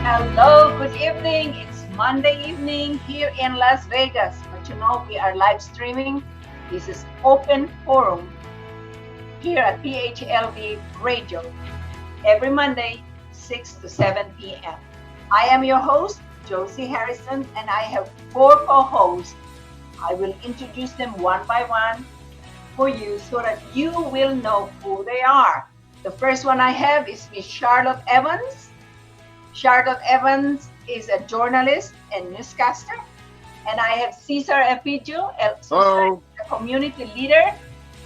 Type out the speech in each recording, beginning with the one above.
Hello, good evening. It's Monday evening here in Las Vegas. But we are live streaming. This is Open Forum here at PHLV Radio every Monday, 6 to 7 p.m. I am your host, Josie Harrison, and I have four co-hosts. I will introduce them one by one for you so that you will know who they are. The first one I have is Miss Charlotte Evans. Charlotte Evans is a journalist and newscaster. And I have Ceasar Elpidio, a community leader,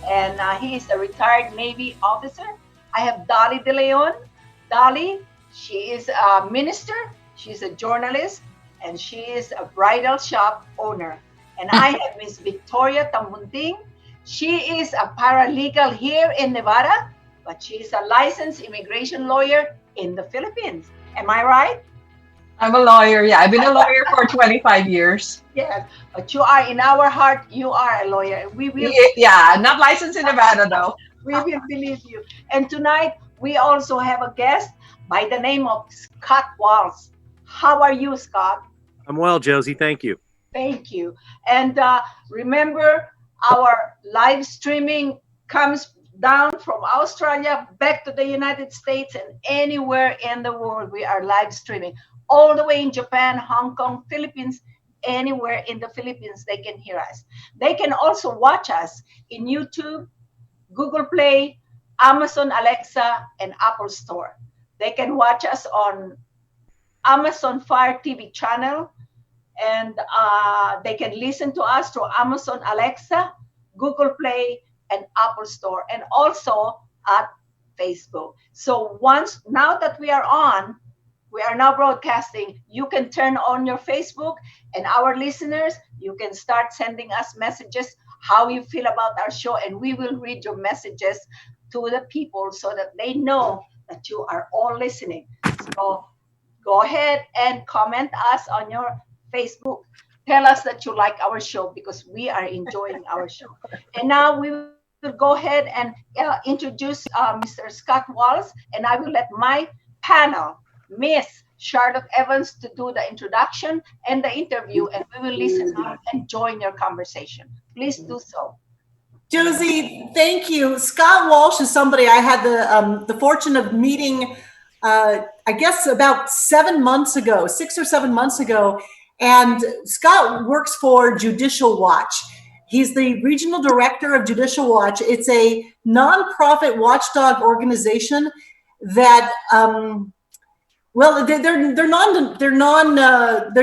and he is a retired Navy officer. I have Dolly De Leon. Dolly, she is a minister, she's a journalist, and she is a bridal shop owner. And I have Miss Victoria Tambunting. She is a paralegal here in Nevada, but she is a licensed immigration lawyer in the Philippines. Am I right? I'm a lawyer. Yeah, I've been a lawyer for 25 years. Yes, but you are in our heart. You are a lawyer. We will. Yeah, not licensed in Nevada though. We will believe you. And tonight we also have a guest by the name of Scott Walsh. How are you, Scott? I'm well, Josie. Thank you. Thank you. And remember, our live streaming comes down from Australia back to the United States, and anywhere in the world we are live streaming. All the way in Japan, Hong Kong, Philippines, anywhere in the Philippines they can hear us. They can also watch us in YouTube, Google Play, Amazon Alexa, and Apple Store. They can watch us on Amazon Fire TV channel, and they can listen to us through Amazon Alexa, Google Play, and Apple Store, and also at Facebook. So now that we are now broadcasting, you can turn on your Facebook, and our listeners, you can start sending us messages, how you feel about our show, and we will read your messages to the people so that they know that you are all listening. So go ahead and comment us on your Facebook. Tell us that you like our show because we are enjoying our show. And now we will go ahead and introduce Mr. Scott Walsh, and I will let my panel, Miss Charlotte Evans, to do the introduction and the interview, and we will listen and join your conversation. Please do so. Josie, thank you. Scott Walsh is somebody I had the fortune of meeting, I guess about 6 or 7 months ago. And Scott works for Judicial Watch. He's the regional director of Judicial Watch. It's a nonprofit watchdog organization that, they're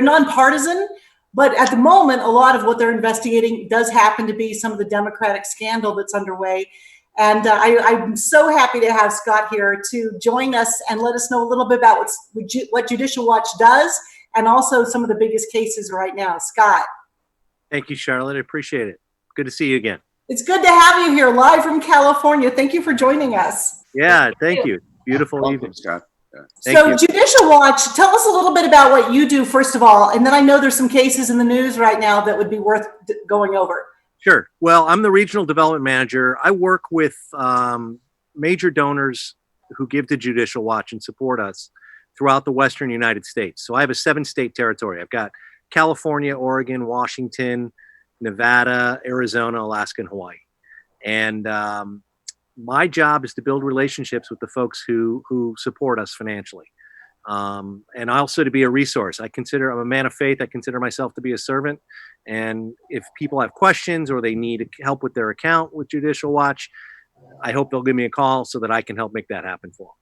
nonpartisan, but at the moment, a lot of what they're investigating does happen to be some of the Democratic scandal that's underway. And I'm so happy to have Scott here to join us and let us know a little bit about what Judicial Watch does, and also some of the biggest cases right now. Scott. Thank you, Charlotte. I appreciate it. Good to see you again. It's good to have you here live from California. Thank you for joining us. Yeah, thank you. Beautiful Welcome, evening. Scott. So Judicial Watch, tell us a little bit about what you do, first of all, and then I know there's some cases in the news right now that would be worth going over. Sure. Well, I'm the regional development manager. I work with major donors who give to Judicial Watch and support us throughout the Western United States. So I have a 7-state territory. I've got California, Oregon, Washington, Nevada, Arizona, Alaska, and Hawaii. And my job is to build relationships with the folks who support us financially. And also to be a resource. I'm a man of faith. I consider myself to be a servant. And if people have questions or they need help with their account with Judicial Watch, I hope they'll give me a call so that I can help make that happen for them.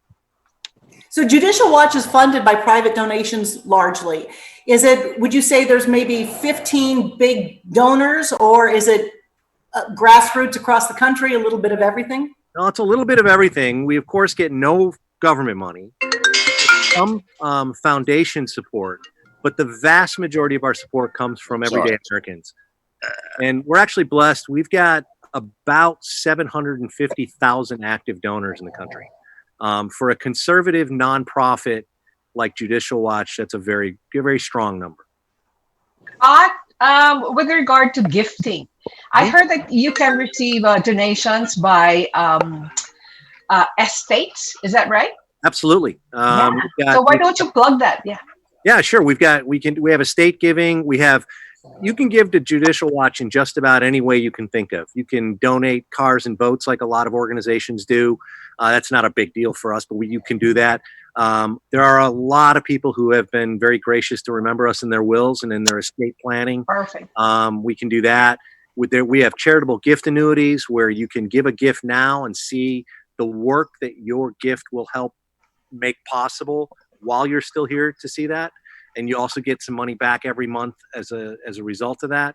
So Judicial Watch is funded by private donations largely. Would you say there's maybe 15 big donors, or is it grassroots across the country, a little bit of everything? No, it's a little bit of everything. We, of course, get no government money, some foundation support, but the vast majority of our support comes from everyday Americans. And we're actually blessed. We've got about 750,000 active donors in the country. For a conservative nonprofit like Judicial Watch, that's a very, very strong number. With regard to gifting, I heard that you can receive donations by estates. Is that right? Absolutely. Yeah. We've got- So why don't you plug that? Yeah. Yeah, sure. We have estate giving. You can give to Judicial Watch in just about any way you can think of. You can donate cars and boats like a lot of organizations do. That's not a big deal for us, but you can do that. There are a lot of people who have been very gracious to remember us in their wills and in their estate planning. Perfect. We can do that. We have charitable gift annuities where you can give a gift now and see the work that your gift will help make possible while you're still here to see that. And you also get some money back every month as a result of that.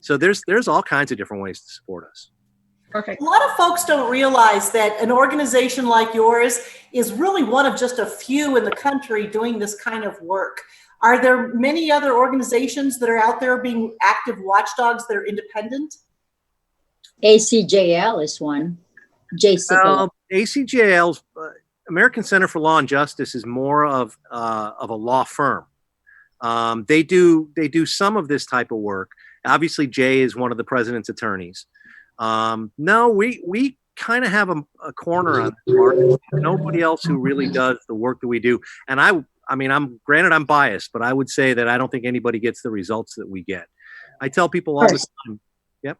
So there's all kinds of different ways to support us. Perfect. A lot of folks don't realize that an organization like yours is really one of just a few in the country doing this kind of work. Are there many other organizations that are out there being active watchdogs that are independent? ACJL is one. JCL. ACJL's American Center for Law and Justice is more of a law firm. They do some of this type of work. Obviously, Jay is one of the president's attorneys. No, we kind of have a corner on this market. Nobody else who really does the work that we do. And I mean, I'm biased, but I would say that I don't think anybody gets the results that we get. I tell people all the time. Yep.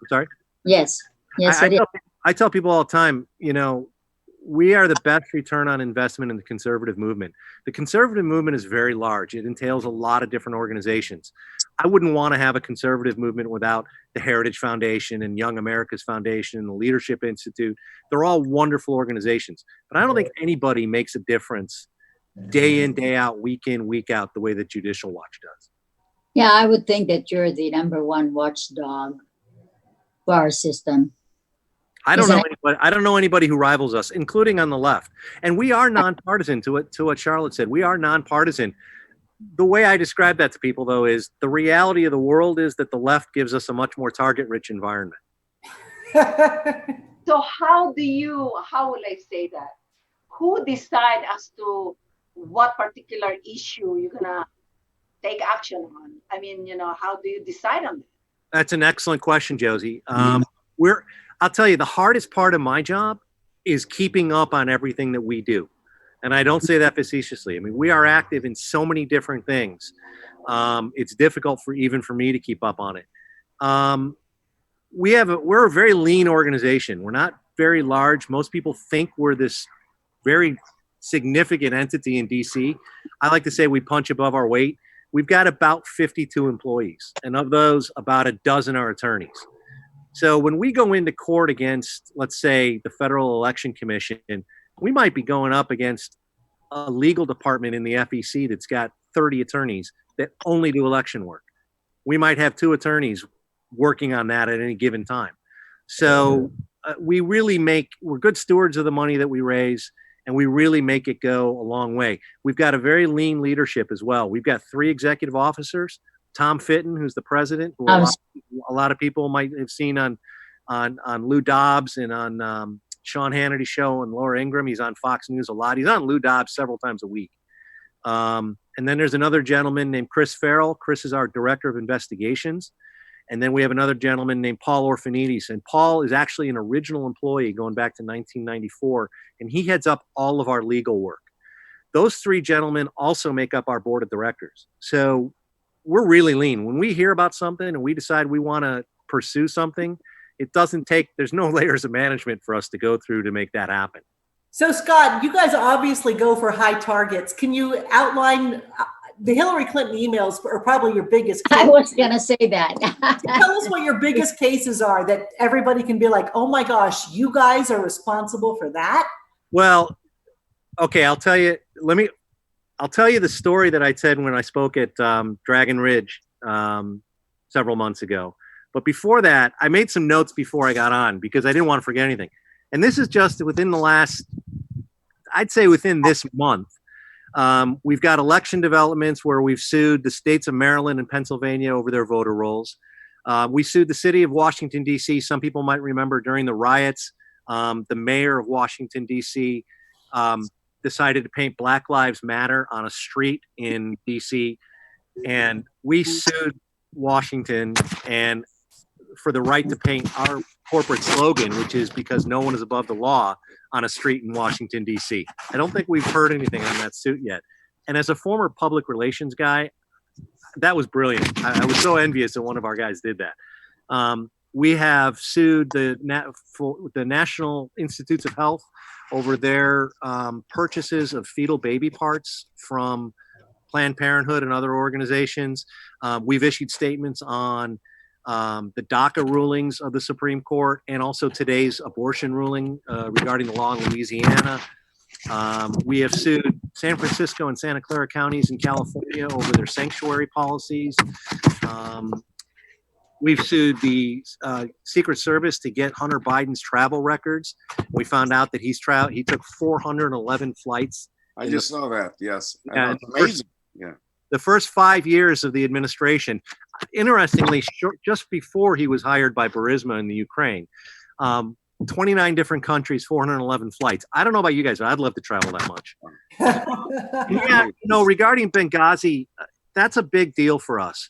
I'm sorry. Yes. Yes, I tell people all the time, we are the best return on investment in the conservative movement. The conservative movement is very large. It entails a lot of different organizations. I wouldn't want to have a conservative movement without the Heritage Foundation and Young America's Foundation and the Leadership Institute. They're all wonderful organizations, but I don't think anybody makes a difference day in, day out, week in, week out, the way that Judicial Watch does. Yeah, I would think that you're the number one watchdog for our system. I don't know anybody who rivals us, including on the left. And we are nonpartisan to what Charlotte said. We are nonpartisan. The way I describe that to people, though, is the reality of the world is that the left gives us a much more target-rich environment. So how will I say that? Who decide as to what particular issue you're gonna take action on? I mean, how do you decide on that? That's an excellent question, Josie. I'll tell you, the hardest part of my job is keeping up on everything that we do. And I don't say that facetiously. I mean, we are active in so many different things. It's difficult for me to keep up on it. We're a very lean organization. We're not very large. Most people think we're this very significant entity in DC. I like to say we punch above our weight. We've got about 52 employees, and of those, about a dozen are attorneys. So when we go into court against, let's say, the Federal Election Commission, we might be going up against a legal department in the FEC that's got 30 attorneys that only do election work. We might have 2 attorneys working on that at any given time. So we're good stewards of the money that we raise, and we really make it go a long way. We've got a very lean leadership as well. We've got 3 executive officers. Tom Fitton, who's the president, who a lot of people might have seen on Lou Dobbs and on Sean Hannity's show and Laura Ingraham. He's on Fox News a lot. He's on Lou Dobbs several times a week. And then there's another gentleman named Chris Farrell. Chris is our director of investigations. And then we have another gentleman named Paul Orphanides. And Paul is actually an original employee going back to 1994. And he heads up all of our legal work. Those 3 gentlemen also make up our board of directors. So we're really lean. When we hear about something and we decide we want to pursue something, there's no layers of management for us to go through to make that happen. So Scott, you guys obviously go for high targets. Can you outline the Hillary Clinton emails are probably your biggest case. I was going to say that. Tell us what your biggest cases are that everybody can be like, oh my gosh, you guys are responsible for that? Well, okay, I'll tell you the story that I said when I spoke at Dragon Ridge several months ago. But before that, I made some notes before I got on because I didn't want to forget anything. And this is just within this month. We've got election developments where we've sued the states of Maryland and Pennsylvania over their voter rolls. We sued the city of Washington, D.C. Some people might remember during the riots, the mayor of Washington, D.C. Decided to paint Black Lives Matter on a street in D.C. And we sued Washington and for the right to paint corporate slogan, which is because no one is above the law on a street in Washington, D.C. I don't think we've heard anything on that suit yet. And as a former public relations guy, that was brilliant. I was so envious that one of our guys did that. We have sued the National Institutes of Health over their purchases of fetal baby parts from Planned Parenthood and other organizations. We've issued statements on the DACA rulings of the Supreme Court and also today's abortion ruling regarding the law in Louisiana. We have sued San Francisco and Santa Clara counties in California over their sanctuary policies. We've sued the Secret Service to get Hunter Biden's travel records. We found out that he took 411 flights. I just saw that. Yes, Yeah, amazing. Yeah. The first 5 years of the administration, interestingly, just before he was hired by Burisma in the Ukraine, 29 different countries, 411 flights. I don't know about you guys, but I'd love to travel that much. Yeah, regarding Benghazi, that's a big deal for us.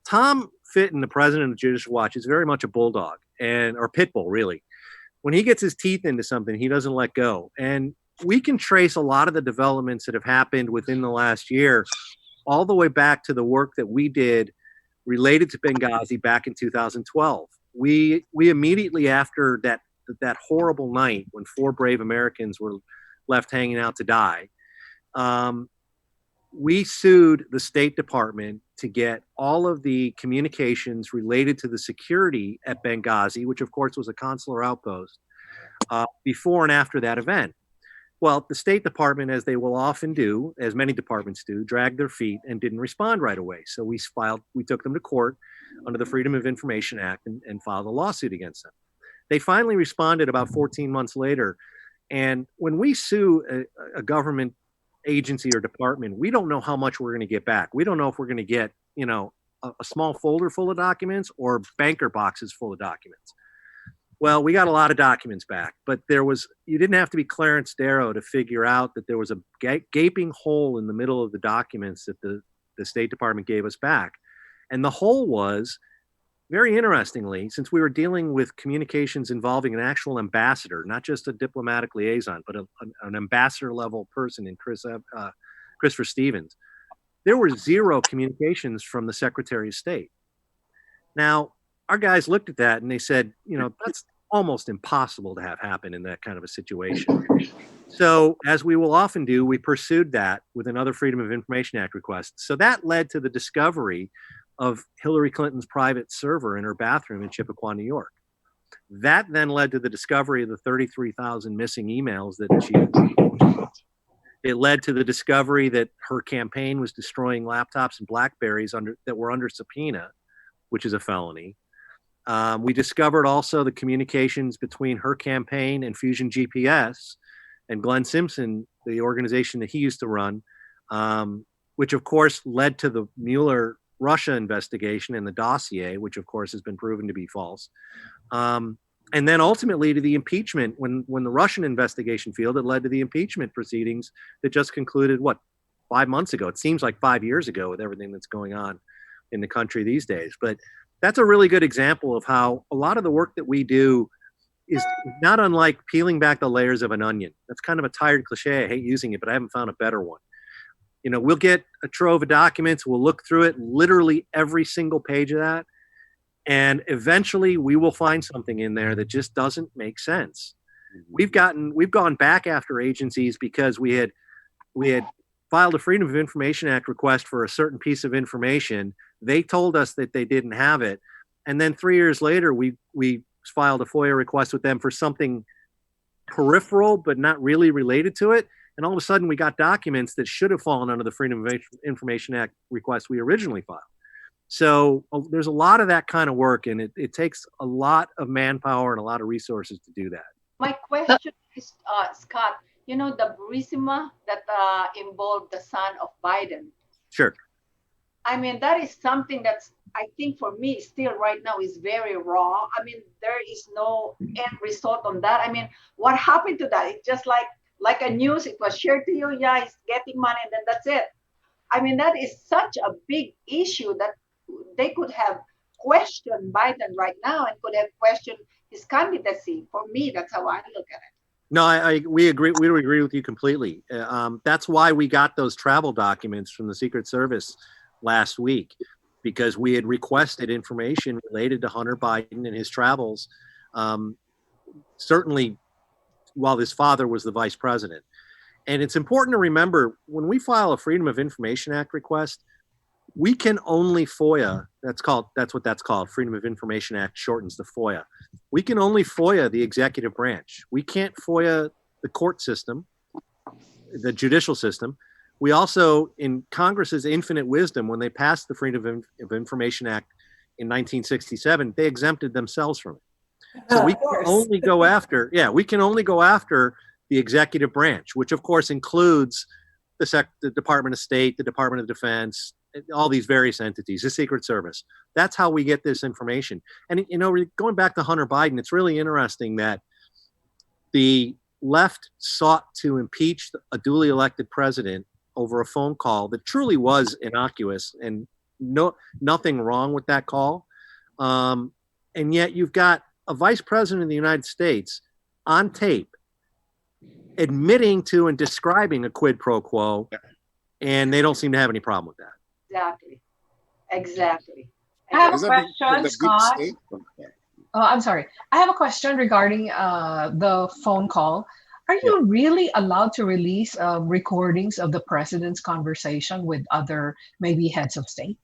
Tom Fitton, the president of Judicial Watch, is very much a bulldog or pit bull, really. When he gets his teeth into something, he doesn't let go. And we can trace a lot of the developments that have happened within the last year all the way back to the work that we did related to Benghazi back in 2012. We immediately after that horrible night when 4 brave Americans were left hanging out to die, we sued the State Department to get all of the communications related to the security at Benghazi, which of course was a consular outpost, before and after that event. Well, the State Department, as they will often do, as many departments do, dragged their feet and didn't respond right away. So we took them to court under the Freedom of Information Act and filed a lawsuit against them. They finally responded about 14 months later. And when we sue a government agency or department, we don't know how much we're going to get back. We don't know if we're going to get, a small folder full of documents or banker boxes full of documents. Well, we got a lot of documents back, but you didn't have to be Clarence Darrow to figure out that there was a gaping hole in the middle of the documents that the State Department gave us back. And the hole was, very interestingly, since we were dealing with communications involving an actual ambassador, not just a diplomatic liaison, but an ambassador level person in Christopher Stevens, there were 0 communications from the Secretary of State. Now, our guys looked at that and they said, that's almost impossible to have happen in that kind of a situation. So, as we will often do, we pursued that with another Freedom of Information Act request. So that led to the discovery of Hillary Clinton's private server in her bathroom in Chippewa, New York. That then led to the discovery of the 33,000 missing emails that she. It led to the discovery that her campaign was destroying laptops and BlackBerries that were under subpoena, which is a felony. We discovered also the communications between her campaign and Fusion GPS and Glenn Simpson, the organization that he used to run, which of course led to the Mueller Russia investigation and the dossier, which of course has been proven to be false. And then ultimately to the impeachment, when the Russian investigation failed, it led to the impeachment proceedings that just concluded, 5 months ago? It seems like 5 years ago with everything that's going on in the country these days. But that's a really good example of how a lot of the work that we do is not unlike peeling back the layers of an onion. That's kind of a tired cliche. I hate using it, but I haven't found a better one. We'll get a trove of documents. We'll look through it, literally every single page of that. And eventually we will find something in there that just doesn't make sense. We've gone back after agencies because we had filed a Freedom of Information Act request for a certain piece of information. They told us that they didn't have it. And then 3 years later, we filed a FOIA request with them for something peripheral, but not really related to it. And all of a sudden we got documents that should have fallen under the Freedom of Information Act request we originally filed. So there's a lot of that kind of work, and it takes a lot of manpower and a lot of resources to do that. My question is, Scott, the Burisma that involved the son of Biden. Sure. I mean, that is something that's, I think for me, still right now is very raw. I mean, there is no end result on that. I mean, what happened to that? It's just like a news, it was shared to you, yeah, he's getting money, and then that's it. I mean, that is such a big issue that they could have questioned Biden right now and could have questioned his candidacy. For me, that's how I look at it. No, we agree. We agree with you completely. That's why we got those travel documents from the Secret Service last week, because we had requested information related to Hunter Biden and his travels, certainly while his father was the vice president. And it's important to remember, when we file a Freedom of Information Act request, we can only FOIA. That's what that's called. Freedom of Information Act shortens the FOIA. We can only FOIA the executive branch. We can't FOIA the court system, the judicial system. We also, in Congress's infinite wisdom, when they passed the Freedom of Information Act in 1967, they exempted themselves from it. So we can only go after, we can only go after the executive branch, which of course includes the Department of State, the Department of Defense, all these various entities, the Secret Service. That's how we get this information. And, going back to Hunter Biden, it's really interesting that the left sought to impeach a duly elected president over a phone call that truly was innocuous and nothing wrong with that call. And yet you've got a vice president of the United States on tape admitting to and describing a quid pro quo, and they don't seem to have any problem with that. Exactly. I have a question, Scott. Oh, I'm sorry. I have a question regarding the phone call. Are you really allowed to release recordings of the president's conversation with other maybe heads of state?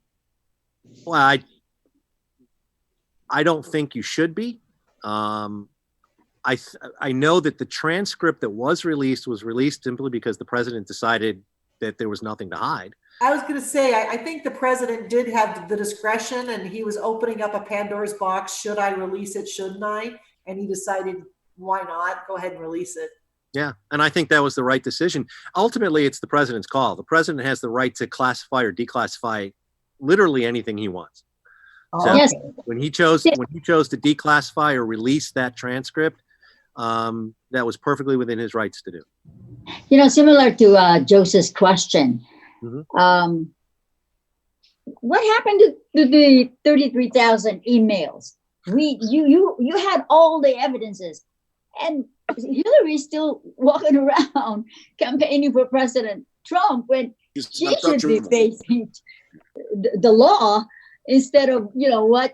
Well, I don't think you should be. I know that the transcript that was released simply because the president decided that there was nothing to hide. I was going to say, I think the president did have the discretion, and he was opening up a Pandora's box. Should I release it? Shouldn't I? And he decided, why not? Go ahead and release it. Yeah, and I think that was the right decision. Ultimately, it's the president's call. The president has the right to classify or declassify literally anything he wants. So Yes. when he chose to declassify or release that transcript, that was perfectly within his rights to do. Similar to Josie's question, Mm-hmm. What happened to the 33,000 emails? You had all the evidences, and Hillary's still walking around campaigning for President Trump when she should be facing the law instead of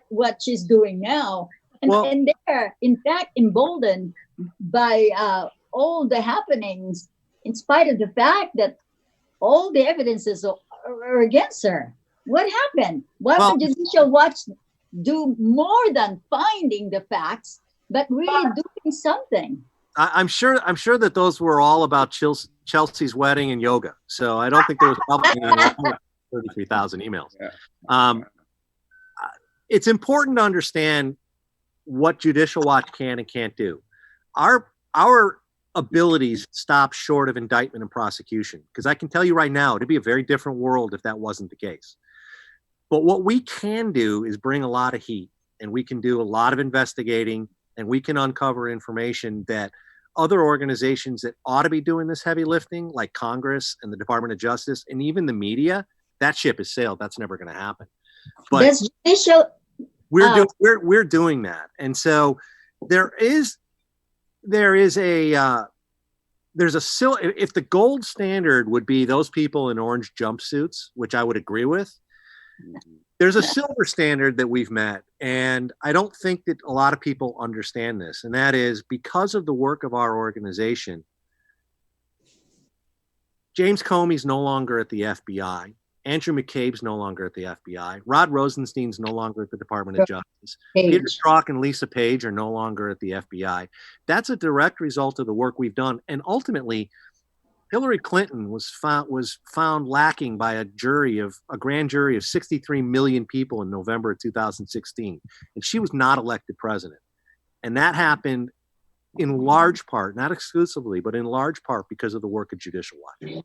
what she's doing now. And they're in fact emboldened by all the happenings, in spite of the fact that all the evidences are against her. What happened? Why would Judicial Watch do more than finding the facts, but really doing something? I'm sure that those were all about Chelsea's wedding and yoga. So I don't think there was probably 33,000 emails. It's important to understand what Judicial Watch can and can't do. Our abilities stop short of indictment and prosecution, because I can tell you right now, it'd be a very different world if that wasn't the case. But what we can do is bring a lot of heat, and we can do a lot of investigating, and we can uncover information that other organizations that ought to be doing this heavy lifting, like Congress and the Department of Justice and even the media, that ship has sailed. That's never going to happen. But we're doing that, and so there's if the gold standard would be those people in orange jumpsuits, which I would agree with, there's a silver standard that we've met. And I don't think that a lot of people understand this. And that is because of the work of our organization, James Comey's no longer at the FBI. Andrew McCabe's no longer at the FBI. Rod Rosenstein's no longer at the Department of Justice. Peter Strzok and Lisa Page are no longer at the FBI. That's a direct result of the work we've done. And ultimately, Hillary Clinton was found lacking by a grand jury of 63 million people in November of 2016. And she was not elected president. And that happened in large part, not exclusively, but in large part because of the work of Judicial Watch.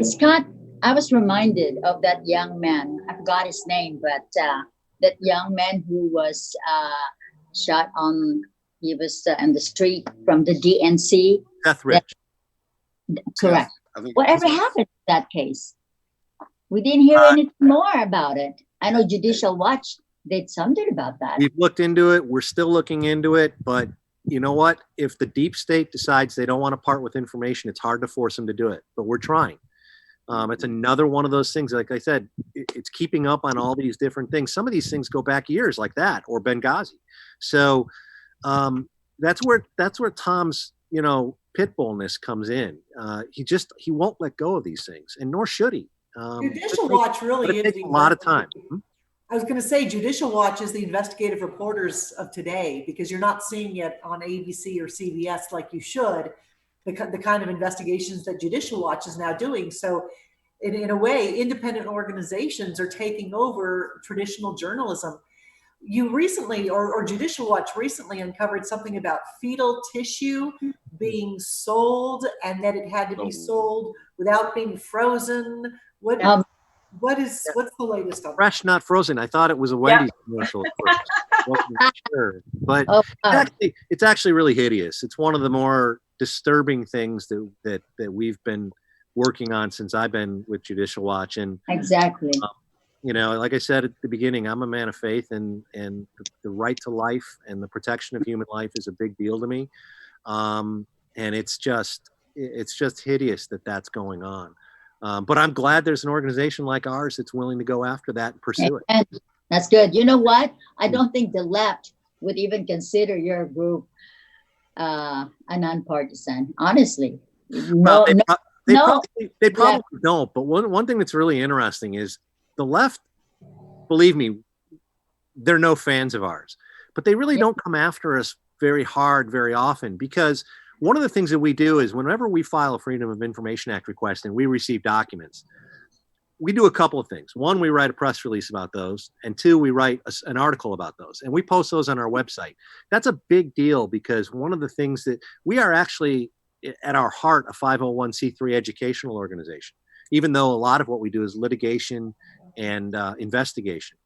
Scott, I was reminded of that young man. I forgot his name, but that young man who was shot he was in the street from the DNC. Seth Rich. Correct. Whatever happened in that case? We didn't hear anything more about it. I know Judicial Watch did something about that. We've looked into it. We're still looking into it. But you know what? If the deep state decides they don't want to part with information, it's hard to force them to do it. But we're trying. It's another one of those things. Like I said, it's keeping up on all these different things. Some of these things go back years, like that, or Benghazi. So that's where Tom's pit bullness comes in. He won't let go of these things, and nor should he. Judicial Watch really it is takes a lot of time. I was going to say Judicial Watch is the investigative reporters of today, because you're not seeing it on ABC or CBS like you should, the kind of investigations that Judicial Watch is now doing. So in a way, independent organizations are taking over traditional journalism. You recently, or Judicial Watch recently, uncovered something about fetal tissue being sold, and that it had to be sold without being frozen. What's the latest on that? Fresh, not frozen. I thought it was a Wendy's commercial at first. Wasn't sure, but it's actually really hideous. It's one of the more disturbing things that we've been working on since I've been with Judicial Watch. And exactly. Like I said at the beginning, I'm a man of faith, and the right to life and the protection of human life is a big deal to me. And it's just hideous that that's going on. But I'm glad there's an organization like ours that's willing to go after that and pursue it. And that's good. You know what? I don't think the left would even consider your group a nonpartisan, honestly. They probably don't. But one thing that's really interesting is the left, believe me, they're no fans of ours. But they really don't come after us very hard very often, because one of the things that we do is whenever we file a Freedom of Information Act request and we receive documents, we do a couple of things. One, we write a press release about those. And two, we write an article about those. And we post those on our website. That's a big deal, because one of the things that we are actually at our heart a 501c3 educational organization, even though a lot of what we do is litigation and investigation.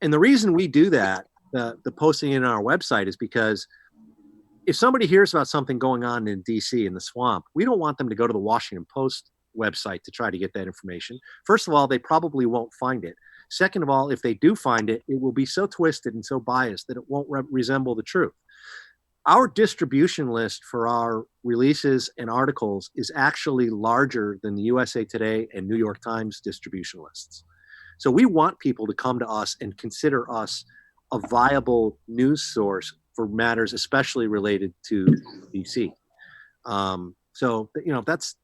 And the reason we do that, the posting in our website, is because if somebody hears about something going on in DC in the swamp, we don't want them to go to the Washington Post website to try to get that information. First of all, they probably won't find it. Second of all, if they do find it, it will be so twisted and so biased that it won't resemble the truth. Our distribution list for our releases and articles is actually larger than the USA Today and New York Times distribution lists. So we want people to come to us and consider us a viable news source for matters especially related to DC. So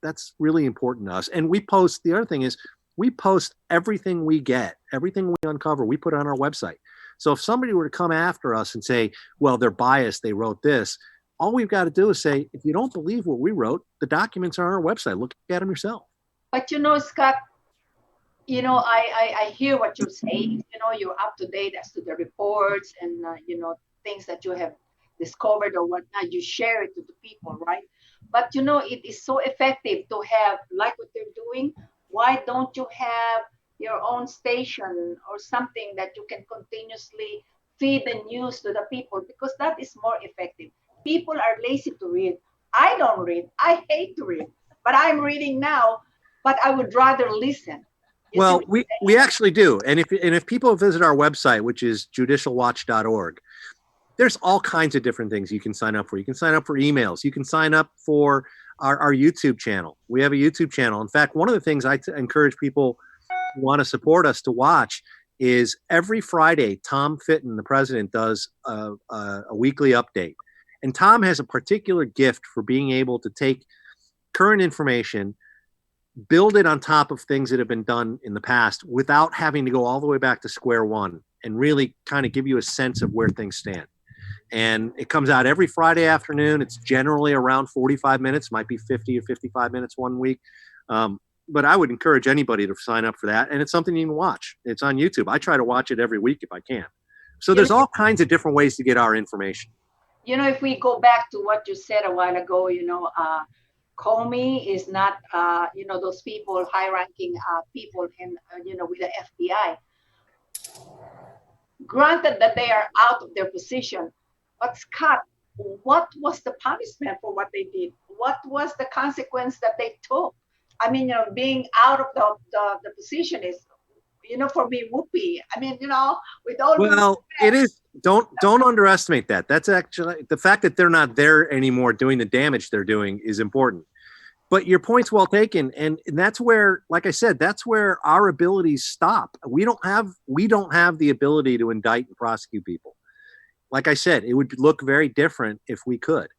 that's really important to us. And we post, the other thing is, we post everything we get, everything we uncover, we put it on our website. So if somebody were to come after us and say, well, they're biased, they wrote this, all we've got to do is say, if you don't believe what we wrote, the documents are on our website. Look at them yourself. But Scott, I hear what you're saying. You're up to date as to the reports and, things that you have discovered or whatnot. You share it to the people, right? But, it is so effective to have, like what they're doing. Why don't you have your own station or something that you can continuously feed the news to the people? Because that is more effective. People are lazy to read. I don't read. I hate to read. But I'm reading now, but I would rather listen. Well, we actually do. And if people visit our website, which is judicialwatch.org, there's all kinds of different things you can sign up for. You can sign up for emails. You can sign up for our YouTube channel. We have a YouTube channel. In fact, one of the things I encourage people who want to support us to watch is every Friday, Tom Fitton, the president, does a weekly update. And Tom has a particular gift for being able to take current information, build it on top of things that have been done in the past without having to go all the way back to square one, and really kind of give you a sense of where things stand. And it comes out every Friday afternoon. It's generally around 45 minutes, might be 50 or 55 minutes one week. But I would encourage anybody to sign up for that. And it's something you can watch. It's on YouTube. I try to watch it every week if I can. So there's all kinds of different ways to get our information. If we go back to what you said a while ago, Comey is not, those people, high-ranking people in, with the FBI. Granted that they are out of their position, but Scott, what was the punishment for what they did? What was the consequence that they took? I mean, being out of the position is, for me, whoopee. I mean, with all Well, it is. Don't underestimate that. That's actually the fact that they're not there anymore doing the damage they're doing is important. But your point's well taken, and that's where, like I said, that's where our abilities stop. We don't have the ability to indict and prosecute people. Like I said, it would look very different if we could.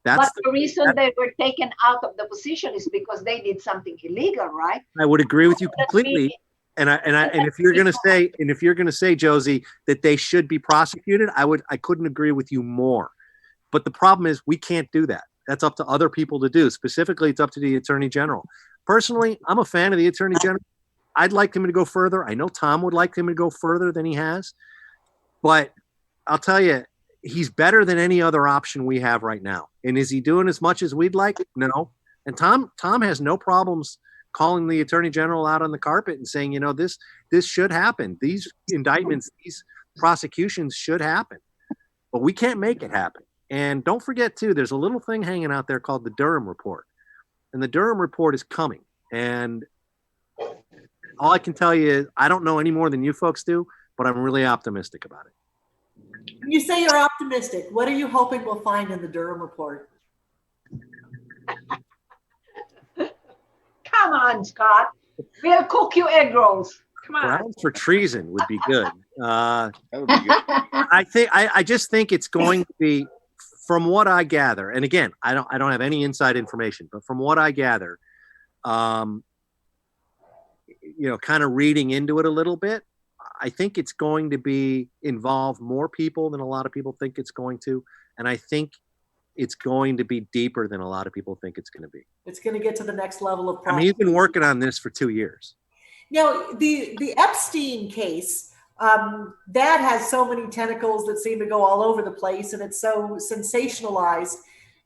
But the reason they were taken out of the position is because they did something illegal, right? I would agree with you completely. And if you're going to say, Josie, that they should be prosecuted, I couldn't agree with you more. But the problem is we can't do that. That's up to other people to do. Specifically, it's up to the Attorney General. Personally, I'm a fan of the Attorney General. I'd like him to go further. I know Tom would like him to go further than he has. But I'll tell you, he's better than any other option we have right now. And is he doing as much as we'd like? No. And Tom has no problems calling the Attorney General out on the carpet and saying, this should happen. These indictments, these prosecutions should happen. But we can't make it happen. And don't forget, too, there's a little thing hanging out there called the Durham Report. And the Durham Report is coming. And all I can tell you is I don't know any more than you folks do, but I'm really optimistic about it. When you say you're optimistic, what are you hoping we'll find in the Durham Report? Come on, Scott. We'll cook you egg rolls. Come on. Grounds for treason would be good. That would be good. I just think it's going to be, from what I gather, and again, I don't have any inside information, but from what I gather, kind of reading into it a little bit, I think it's going to involve more people than a lot of people think it's going to, and I think it's going to be deeper than a lot of people think it's going to be. It's going to get to the next level of I mean, he's been working on this for 2 years. Now, the Epstein case, that has so many tentacles that seem to go all over the place, and it's so sensationalized.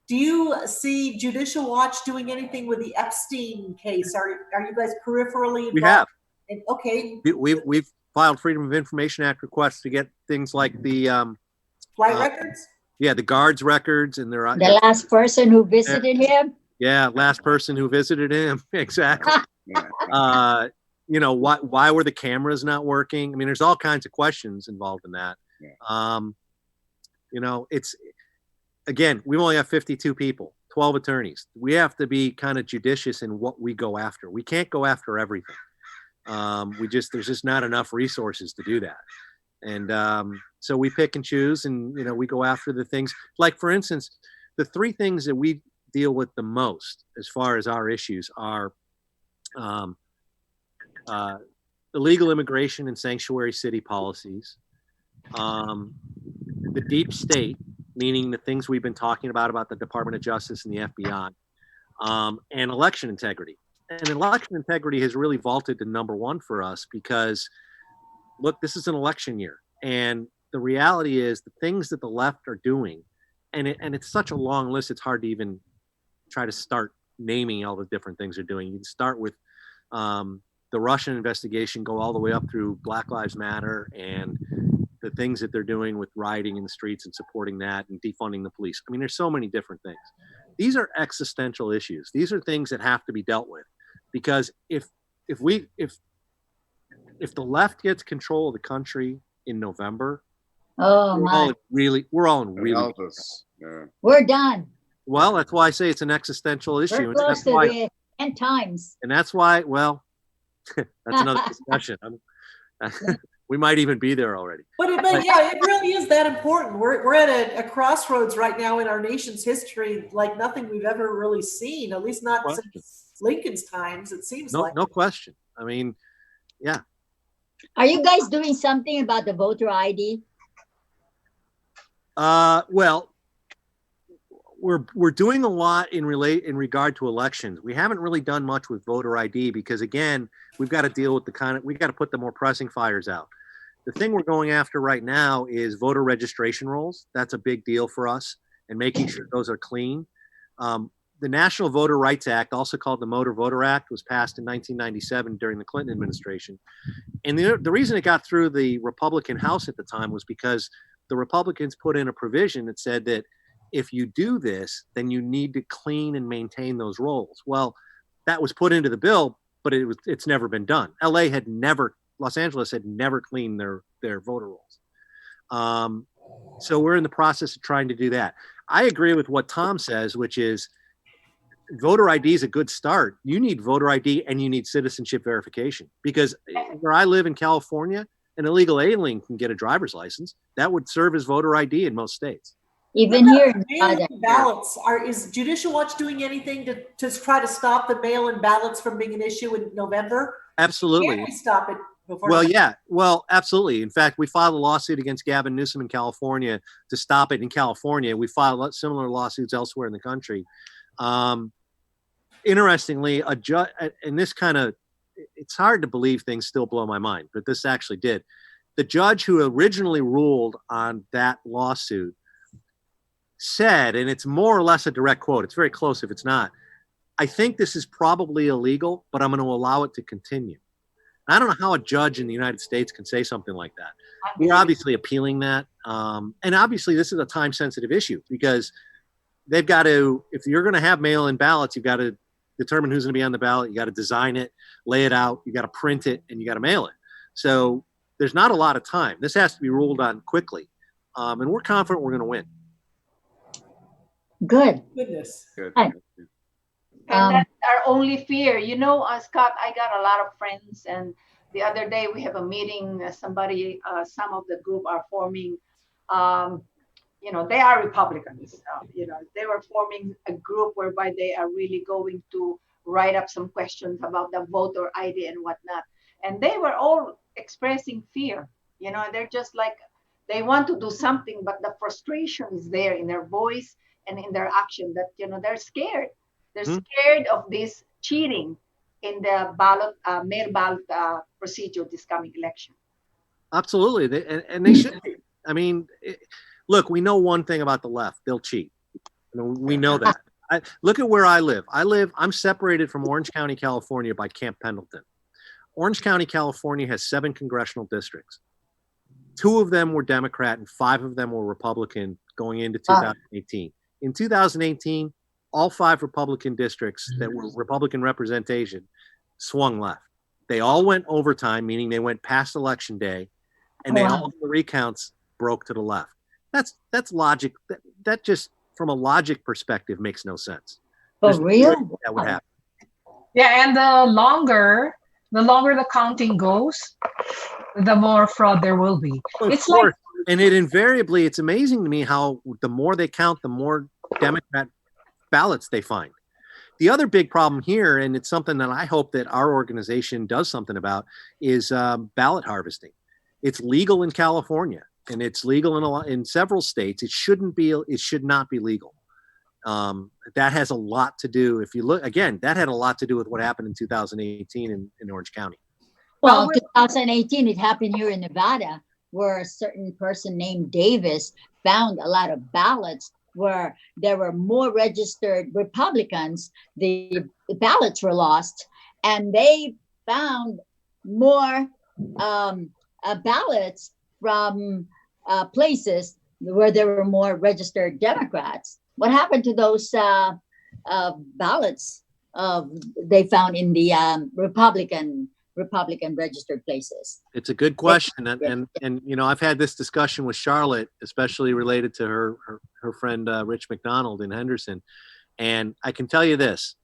Do you see Judicial Watch doing anything with the Epstein case? Are you guys peripherally involved? We have. Okay. We've filed Freedom of Information Act requests to get things like the flight records. Yeah, the guards' records, and the last person who visited him. Yeah, last person who visited him. Exactly. Why were the cameras not working? I mean, there's all kinds of questions involved in that. Yeah. It's, again, we only have 52 people, 12 attorneys. We have to be kind of judicious in what we go after. We can't go after everything. There's just not enough resources to do that. And so we pick and choose, and, we go after the things like, for instance, the 3 things that we deal with the most as far as our issues are illegal immigration and sanctuary city policies, the deep state, meaning the things we've been talking about the Department of Justice and the FBI, and election integrity. And election integrity has really vaulted to number 1 for us because, look, this is an election year. And the reality is the things that the left are doing, and it's such a long list, it's hard to even try to start naming all the different things they're doing. You can start with the Russian investigation, go all the way up through Black Lives Matter and the things that they're doing with rioting in the streets and supporting that and defunding the police. I mean, there's so many different things. These are existential issues. These are things that have to be dealt with, because if the left gets control of the country in November, we're all in really we're done. Well, that's why I say it's an existential issue. We're close to the end times. And that's why, well, that's another discussion. We might even be there already. But yeah, it really is that important. We're at a crossroads right now in our nation's history, like nothing we've ever really seen, at least not since Lincoln's times, it seems like. No question. I mean, yeah. Are you guys doing something about the voter ID? Well, we're doing a lot in regard to elections. We haven't really done much with voter ID because, again, we've got to deal with we've got to put the more pressing fires out. The thing we're going after right now is voter registration rolls. That's a big deal for us, and making sure those are clean. The National Voter Rights Act, also called the Motor Voter Act, was passed in 1997 during the Clinton administration. And the reason it got through the Republican House at the time was because the Republicans put in a provision that said that if you do this, then you need to clean and maintain those rolls. Well, that was put into the bill, but it's never been done. LA had never Los Angeles had never cleaned their voter rolls. So we're in the process of trying to do that. I agree with what Tom says, which is voter ID is a good start. You need voter ID and you need citizenship verification, because where I live in California, an illegal alien can get a driver's license. That would serve as voter ID in most states. Even here in mail-in ballots, is Judicial Watch doing anything to try to stop the mail-in ballots from being an issue in November? Absolutely. Can we stop it before? Well, yeah. Well, absolutely. In fact, we filed a lawsuit against Gavin Newsom in California to stop it in California. We filed similar lawsuits elsewhere in the country. Interestingly, a judge, and this kind of, it's hard to believe things still blow my mind, but this actually did. The judge who originally ruled on that lawsuit said, and it's more or less a direct quote, it's very close if it's not, I think this is probably illegal, but I'm going to allow it to continue. I don't know how a judge in the United States can say something like that. We're obviously appealing that. And obviously this is a time sensitive issue, because they've got to, if you're going to have mail-in ballots, you've got to determine who's going to be on the ballot. You got to design it, lay it out, you got to print it, and you got to mail it. So there's not a lot of time. This has to be ruled on quickly. And we're confident we're going to win. Good. Goodness. Good. Hi. And that's our only fear. You know, Scott, I got a lot of friends, and the other day we have a meeting. Somebody, some of the group are forming, you know, they are Republicans. You know, they were forming a group whereby they are really going to write up some questions about the voter ID and whatnot. And they were all expressing fear. You know, they're just like, they want to do something, but the frustration is there in their voice and in their action, that, you know, they're scared. They're scared of this cheating in the ballot, mail ballot procedure this coming election. Absolutely. And they should be. I mean, look, we know one thing about the left. They'll cheat. You know, we know that. Look at where I live. I'm separated from Orange County, California by Camp Pendleton. Orange County, California has 7 congressional districts. 2 of them were Democrat and 5 of them were Republican going into 2018. In 2018, all 5 Republican districts that were Republican representation swung left. They all went overtime, meaning they went past election day, and all the recounts broke to the left. That's logic. That just, from a logic perspective, makes no sense. For real? That would happen. Yeah, and the longer the counting goes, the more fraud there will be. It's like, and it's amazing to me how the more they count, the more Democrat ballots they find. The other big problem here, and it's something that I hope that our organization does something about, is ballot harvesting. It's legal in California, and it's legal in several states. It should not be legal. That has a lot to do, if you look, again, that had a lot to do with what happened in 2018 in Orange County. Well, 2018, it happened here in Nevada, where a certain person named Davis found a lot of ballots where there were more registered Republicans. The ballots were lost, and they found more ballots from places where there were more registered Democrats. What happened to those ballots they found in the Republican registered places? It's a good question, and you know, I've had this discussion with Charlotte, especially related to her friend Rich McDonald in Henderson, and I can tell you this: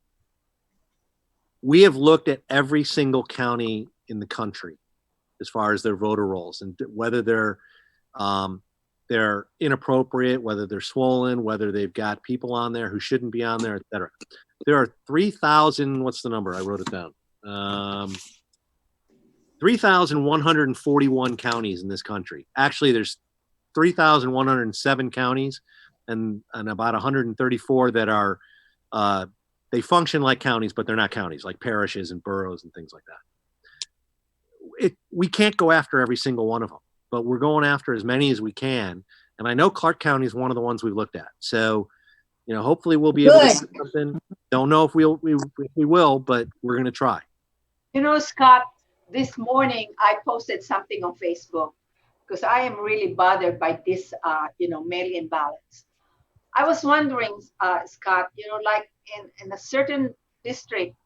we have looked at every single county in the country as far as their voter rolls and whether they're inappropriate, whether they're swollen, whether they've got people on there who shouldn't be on there, etc. There are 3,000. What's the number? I wrote it down. 3,141 counties in this country. Actually, there's 3,107 counties and about 134 that are, they function like counties, but they're not counties, like parishes and boroughs and things like that. We can't go after every single one of them, but we're going after as many as we can. And I know Clark County is one of the ones we've looked at. So, you know, hopefully we'll be able to do something. Don't know if we will, but we're going to try. You know, Scott, this morning I posted something on Facebook because I am really bothered by this, you know, mail-in ballots. I was wondering, Scott, you know, like in a certain district,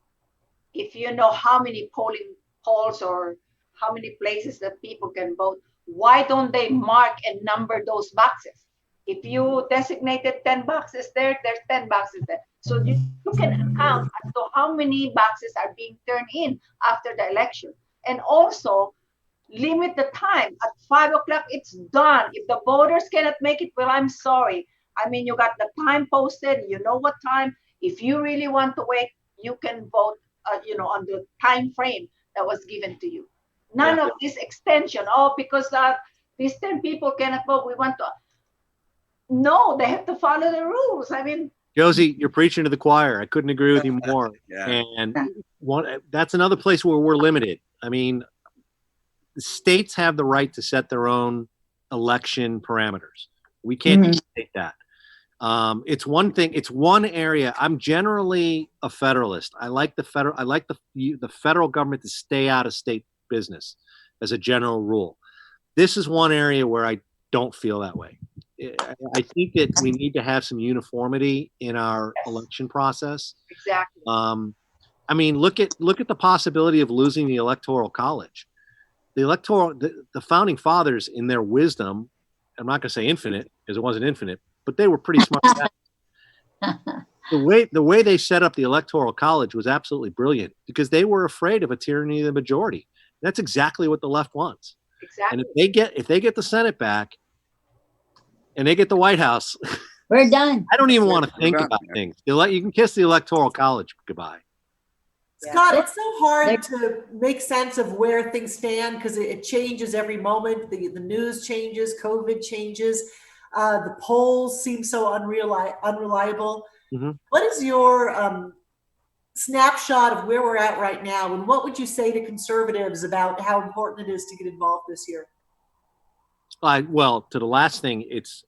if you know how many polls or how many places that people can vote. Why don't they mark and number those boxes? If you designated 10 boxes there, there's 10 boxes there. So you can account as to how many boxes are being turned in after the election. And also limit the time. At 5 o'clock, it's done. If the voters cannot make it, well, I'm sorry. I mean, you got the time posted, you know what time. If you really want to wait, you can vote, on the time frame that was given to you. None of this extension. Oh, because these 10 people cannot vote. We want to. No, they have to follow the rules. I mean, Josie, you're preaching to the choir. I couldn't agree with you more. Yeah. And that's another place where we're limited. I mean, the states have the right to set their own election parameters. We can't dictate that. It's one thing. It's one area. I'm generally a federalist. I like the federal government to stay out of state business as a general rule. This is one area where I don't feel that way. I think that we need to have some uniformity in our election process. exactly. I mean, look at the possibility of losing the Electoral College. The founding fathers, in their wisdom, I'm not going to say infinite because it wasn't infinite, but they were pretty smart. The way they set up the Electoral College was absolutely brilliant because they were afraid of a tyranny of the majority. That's exactly what the left wants. Exactly. And if they get the Senate back and they get the White House, We're done. I don't even want to think about things. You can kiss the Electoral College goodbye. Scott, it's so hard to make sense of where things stand because it changes every moment. The news changes, COVID changes. The polls seem so unreliable. Mm-hmm. What is your snapshot of where we're at right now? And what would you say to conservatives about how important it is to get involved this year? Well, to the last thing, it's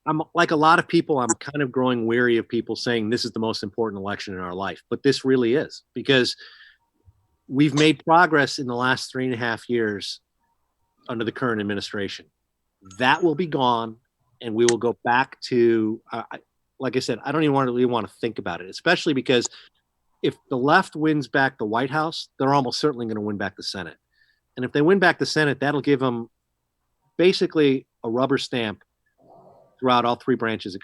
I'm like a lot of people, I'm kind of growing weary of people saying this is the most important election in our life, but this really is because we've made progress in the last 3.5 years under the current administration. That will be gone, and we will go back to, like I said, I don't even really want to think about it, especially because if the left wins back the White House, they're almost certainly going to win back the Senate. And if they win back the Senate, that'll give them basically a rubber stamp throughout all three branches of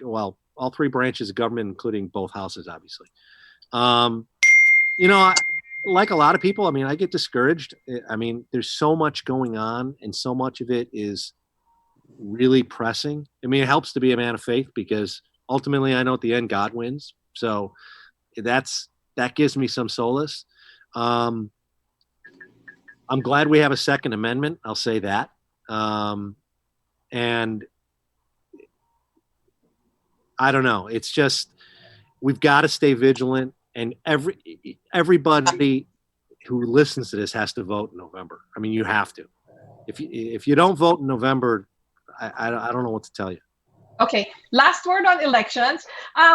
government, including both houses, obviously. Like a lot of people, I mean, I get discouraged. I mean, there's so much going on, and so much of it is really pressing. I mean, it helps to be a man of faith because ultimately I know at the end God wins. So that gives me some solace. I'm glad we have a Second Amendment. I'll say that. And I don't know. It's just, we've got to stay vigilant, and everybody who listens to this has to vote in November. I mean, you have to. If you don't vote in November, I don't know what to tell you. Okay, last word on elections.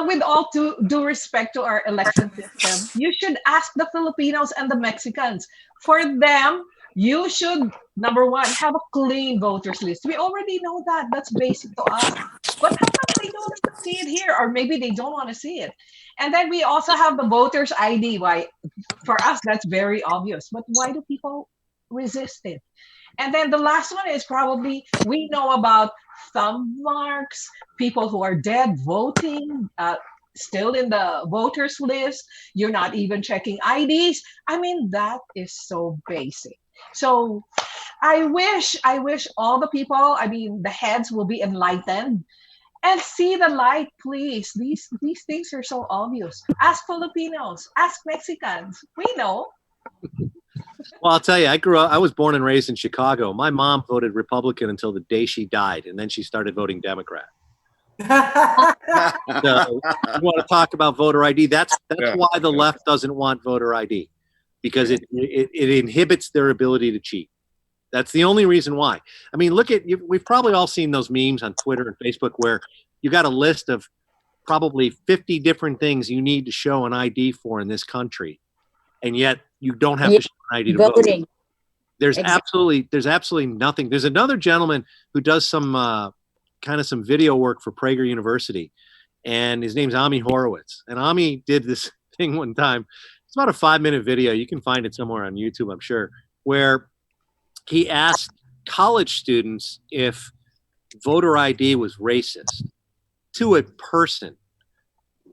With all due respect to our election system, you should ask the Filipinos and the Mexicans. For them, you should, number one, have a clean voters list. We already know that. That's basic to us. But how come they don't see it here? Or maybe they don't want to see it. And then we also have the voters ID. Why? For us, that's very obvious. But why do people resist it? And then the last one is probably, we know about thumb marks, people who are dead voting, still in the voters list. You're not even checking IDs. I mean, that is so basic. So I wish all the people, I mean, the heads will be enlightened and see the light, please. These things are so obvious. Ask Filipinos, ask Mexicans. We know. Well, I'll tell you, I was born and raised in Chicago. My mom voted Republican until the day she died, and then she started voting Democrat. So you want to talk about voter ID? That's why the left doesn't want voter ID, because it inhibits their ability to cheat. That's the only reason why. I mean, we've probably all seen those memes on Twitter and Facebook where you got a list of probably 50 different things you need to show an ID for in this country, and yet you don't have to show an ID to vote. There's absolutely nothing. There's another gentleman who does some some video work for Prager University, and his name's Ami Horowitz. And Ami did this thing one time. It's about a 5-minute video. You can find it somewhere on YouTube, I'm sure, where he asked college students if voter ID was racist to a person.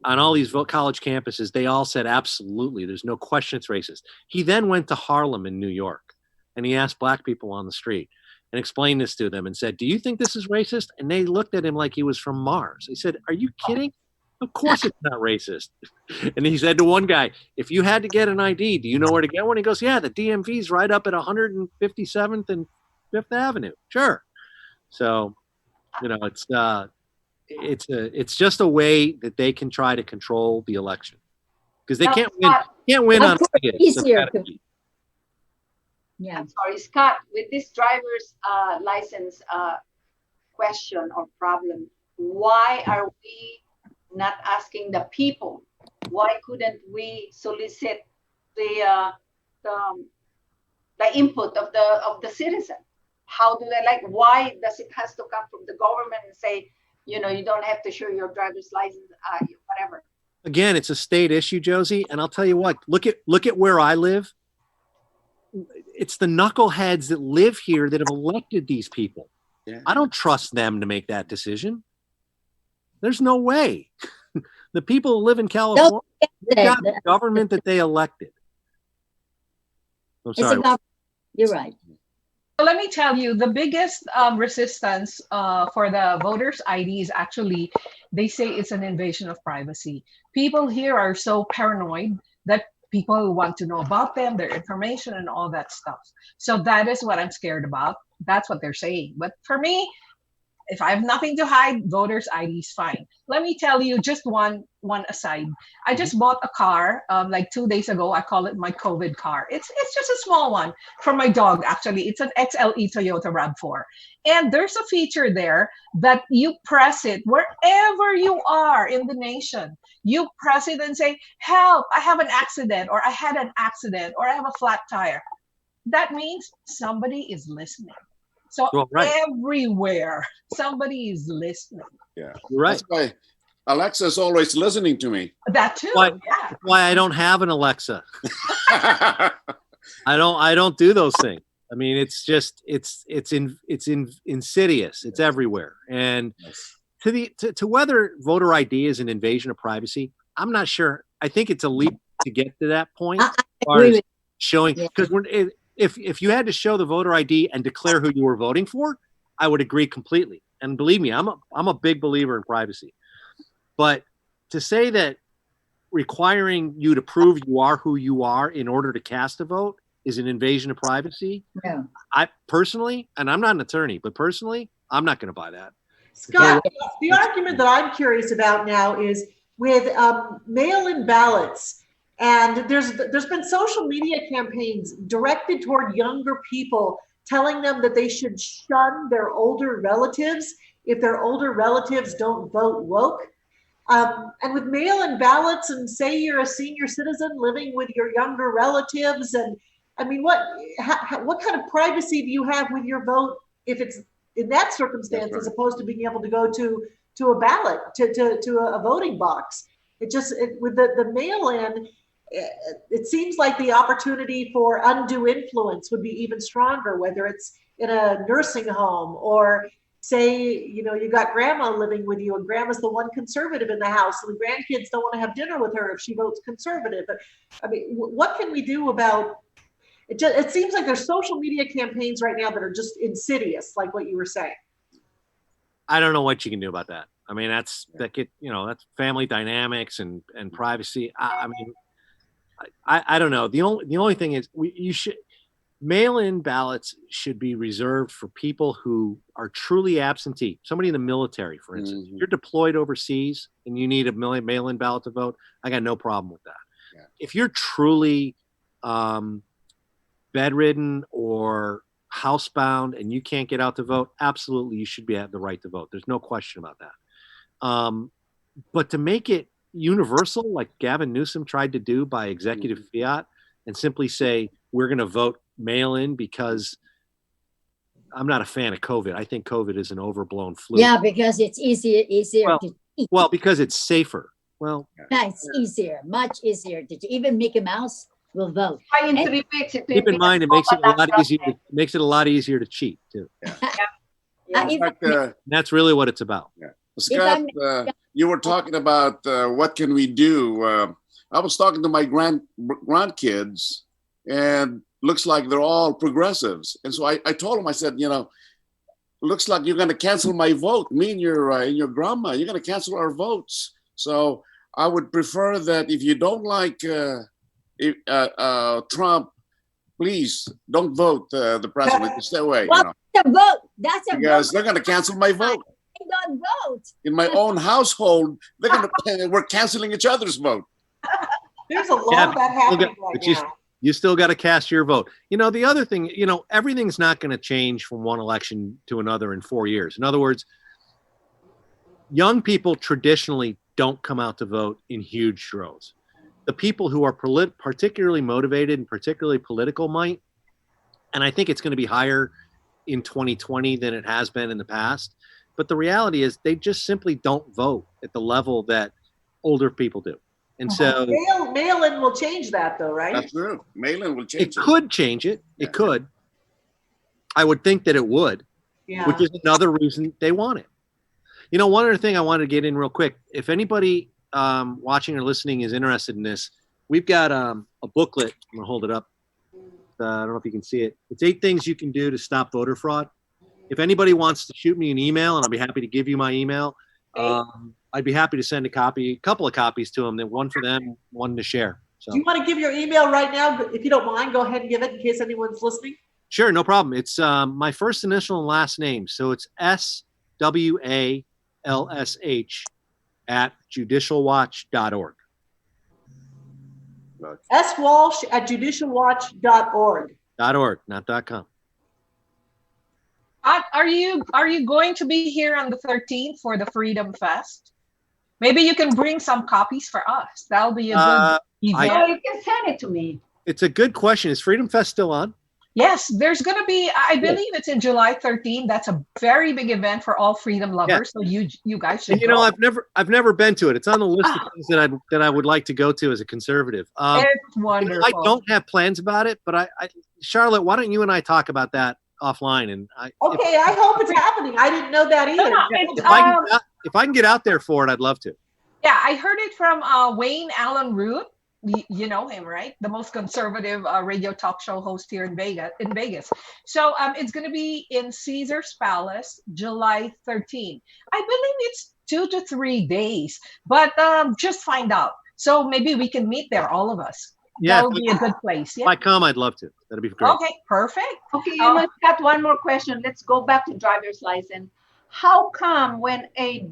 On all these college campuses, they all said, absolutely, there's no question it's racist. He then went to Harlem in New York, and he asked black people on the street and explained this to them and said, do you think this is racist? And they looked at him like he was from Mars. He said, are you kidding? Of course it's not racist. And he said to one guy, if you had to get an ID, do you know where to get one? He goes, yeah, the DMV's right up at 157th and 5th Avenue. Sure. So, you know, it's just a way that they can try to control the election, because they can't win on easier. Yeah. I'm sorry, Scott, with this driver's license question or problem, why are we not asking the people? Why couldn't we solicit the input of the citizen? How do they like? Why does it has to come from the government and say, you know, you don't have to show your driver's license, whatever? Again, it's a state issue, Josie. And I'll tell you what, look at where I live. It's the knuckleheads that live here that have elected these people. Yeah. I don't trust them to make that decision. There's no way. The people who live in California, they've got the government that they elected. I'm sorry. You're right. Let me tell you, the biggest resistance for the voters' ID is actually, they say it's an invasion of privacy. People here are so paranoid that people want to know about them, their information, and all that stuff. So that is what I'm scared about. That's what they're saying. But for me, if I have nothing to hide, voters' ID is fine. Let me tell you just one aside. I just bought a car like 2 days ago. I call it my COVID car. It's just a small one for my dog, actually. It's an XLE Toyota RAV4. And there's a feature there that you press it wherever you are in the nation. You press it and say, help, I have an accident, or I had an accident, or I have a flat tire. That means somebody is listening. So everywhere, somebody is listening. Yeah, right. That's why Alexa's always listening to me. That too. Why, yeah. Why I don't have an Alexa. I don't do those things. I mean, it's just it's insidious. It's everywhere. And to whether voter ID is an invasion of privacy, I'm not sure. I think it's a leap to get to that point. As far as showing, because if you had to show the voter ID and declare who you were voting for, I would agree completely. And believe me, I'm a big believer in privacy. But to say that requiring you to prove you are who you are in order to cast a vote is an invasion of privacy, I personally, and I'm not an attorney, but personally, I'm not going to buy that. Scott, the argument that I'm curious about now is with mail-in ballots. And there's been social media campaigns directed toward younger people, telling them that they should shun their older relatives if their older relatives don't vote woke. And with mail-in ballots, and say you're a senior citizen living with your younger relatives, and I mean, what kind of privacy do you have with your vote if it's in that circumstance, as opposed to being able to go to a ballot, to a voting box? With the mail-in, it seems like the opportunity for undue influence would be even stronger, whether it's in a nursing home, or say, you know, you got grandma living with you and grandma's the one conservative in the house and the grandkids don't want to have dinner with her if she votes conservative. But I mean, what can we do about it? It seems like there's social media campaigns right now that are just insidious, like what you were saying. I don't know what you can do about that. I mean, that's family dynamics and privacy. I mean, I don't know. The only thing is mail-in ballots should be reserved for people who are truly absentee. Somebody in the military, for instance. If you're deployed overseas and you need a mail-in ballot to vote, I got no problem with that. Yeah. If you're truly bedridden or housebound and you can't get out to vote, absolutely you should have the right to vote. There's no question about that. But to make it universal, like Gavin Newsom tried to do by executive fiat, and simply say we're going to vote mail-in, because I'm not a fan of COVID. I think COVID is an overblown flu. Yeah, because it's easier to eat. Well, because it's safer. Well, That's easier, much easier. Did you even Mickey Mouse will vote? In 3 weeks, keep in mind, it makes it a lot easier. Makes it a lot easier to cheat too. Yeah. That's really what it's about. Yeah. Scott, you were talking about what can we do. I was talking to my grandkids, and looks like they're all progressives. And so I told them, I said, looks like you're going to cancel my vote. Me and your grandma, you're going to cancel our votes. So I would prefer that if you don't like Trump, please don't vote the president. Stay away. What's the vote? That's a because vote. they're going to cancel my vote. I don't vote. In my own household, we're canceling each other's vote. There's a lot of that happening right now. You still got to cast your vote. The other thing, everything's not going to change from one election to another in 4 years. In other words, young people traditionally don't come out to vote in huge droves. The people who are particularly motivated and particularly political might, and I think it's going to be higher in 2020 than it has been in the past. But the reality is they just simply don't vote at the level that older people do. And so mail-in will change that though, right? That's true. Mail-in will change it. It could change it. It could. I would think that it would, which is another reason they want it. One other thing I wanted to get in real quick. If anybody watching or listening is interested in this, we've got a booklet. I'm gonna hold it up. I don't know if you can see it. It's 8 things you can do to stop voter fraud. If anybody wants to shoot me an email, and I'll be happy to give you my email, I'd be happy to send a couple of copies to them. One for them, one to share. So. Do you want to give your email right now? If you don't mind, go ahead and give it in case anyone's listening. Sure, no problem. It's my first initial and last name. So it's SWALSH at judicialwatch.org. swalsh at judicialwatch.org. .org, not .com. Are you going to be here on the 13th for the Freedom Fest? Maybe you can bring some copies for us. That'll be a good event. You can send it to me. It's a good question. Is Freedom Fest still on? Yes, there's going to be, I believe it's in July 13. That's a very big event for all freedom lovers. So you guys should go. I've never been to it. It's on the list of things that I would like to go to as a conservative. It's wonderful. I don't have plans about it, but Charlotte, why don't you and I talk about that offline? And I hope it's happening. I didn't know that either. If I can get out there for it, I'd love to. Yeah, I heard it from Wayne Allen Root. You know him, right? The most conservative radio talk show host here in Vegas. So it's going to be in Caesar's Palace, July 13. I believe it's 2 to 3 days, but just find out. So maybe we can meet there, all of us. Yeah, that would be a good place. Yeah. If I come, I'd love to. That'd be great. Okay, perfect. Okay, got one more question. Let's go back to driver's license. How come when a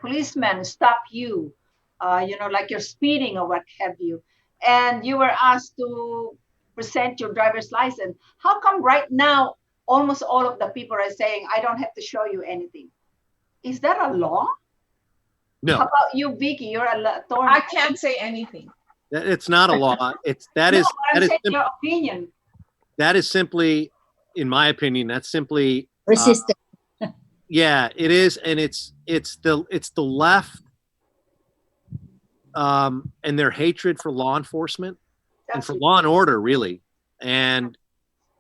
policeman stopped you, like you're speeding or what have you, and you were asked to present your driver's license, how come right now almost all of the people are saying, I don't have to show you anything? Is that a law? No. How about you, Vicky? You're a attorney. I can't say anything. It's not a law. That is your opinion. That is simply, in my opinion, that's simply resistance. Yeah, it is, and it's the left and their hatred for law enforcement and for law and order, really, and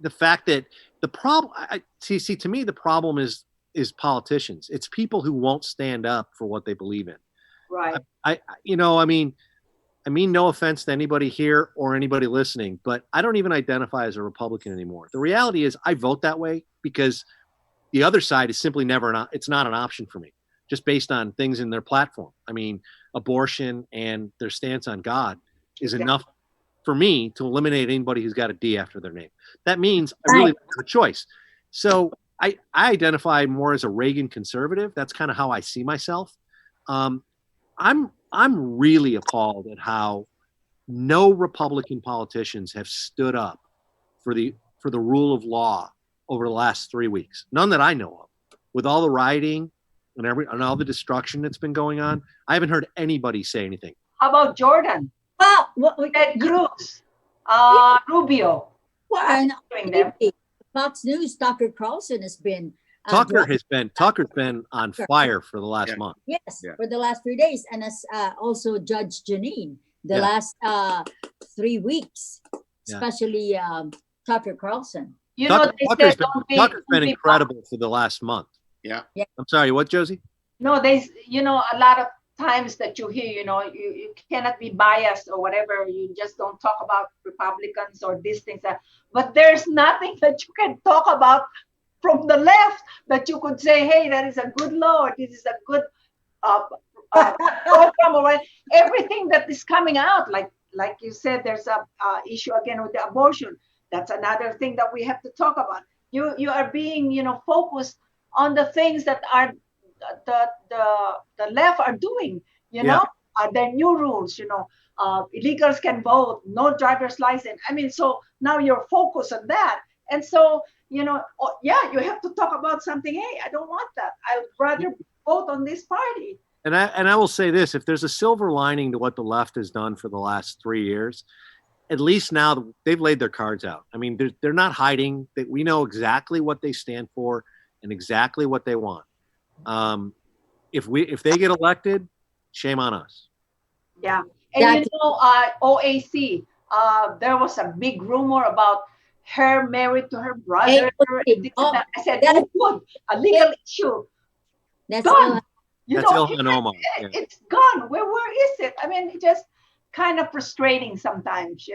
the fact that the problem. See, to me, the problem is politicians. It's people who won't stand up for what they believe in. Right. I mean, no offense to anybody here or anybody listening, but I don't even identify as a Republican anymore. The reality is I vote that way because the other side is simply it's not an option for me, just based on things in their platform. I mean, abortion and their stance on God is enough for me to eliminate anybody who's got a D after their name. That means I really don't have a choice. So I identify more as a Reagan conservative. That's kind of how I see myself. I'm really appalled at how no Republican politicians have stood up for the rule of law over the last 3 weeks. None that I know of. With all the rioting and all the destruction that's been going on, I haven't heard anybody say anything. How about Jordan? Ted Cruz, Rubio. Fox News, Tucker Carlson has been Tucker's been on fire for the last month. Yes, for the last 3 days, and as also Judge Janine, the last 3 weeks, especially Tucker Carlson. Tucker's been incredible for the last month. Yeah. I'm sorry, what, Josie? No, a lot of times that you hear, you cannot be biased or whatever. You just don't talk about Republicans or these things. But there's nothing that you can talk about from the left that you could say, hey, that is a good law, or this is a good program, or everything that is coming out. Like you said, there's a issue again with the abortion. That's another thing that we have to talk about. You are being, focused on the things that are the left are doing, the new rules, illegals can vote, no driver's license. I mean, so now you're focused on that. And so, you have to talk about something. Hey, I don't want that. I would rather vote on this party. And I will say this, if there's a silver lining to what the left has done for the last 3 years, at least now they've laid their cards out. I mean, they're not hiding. That we know exactly what they stand for and exactly what they want. If they get elected, shame on us. Yeah. And OAC, there was a big rumor about her married to her brother. I said, who would? A legal issue. That's gone. Ilhan Omar. It's gone. Where is it? I mean, it's just kind of frustrating sometimes,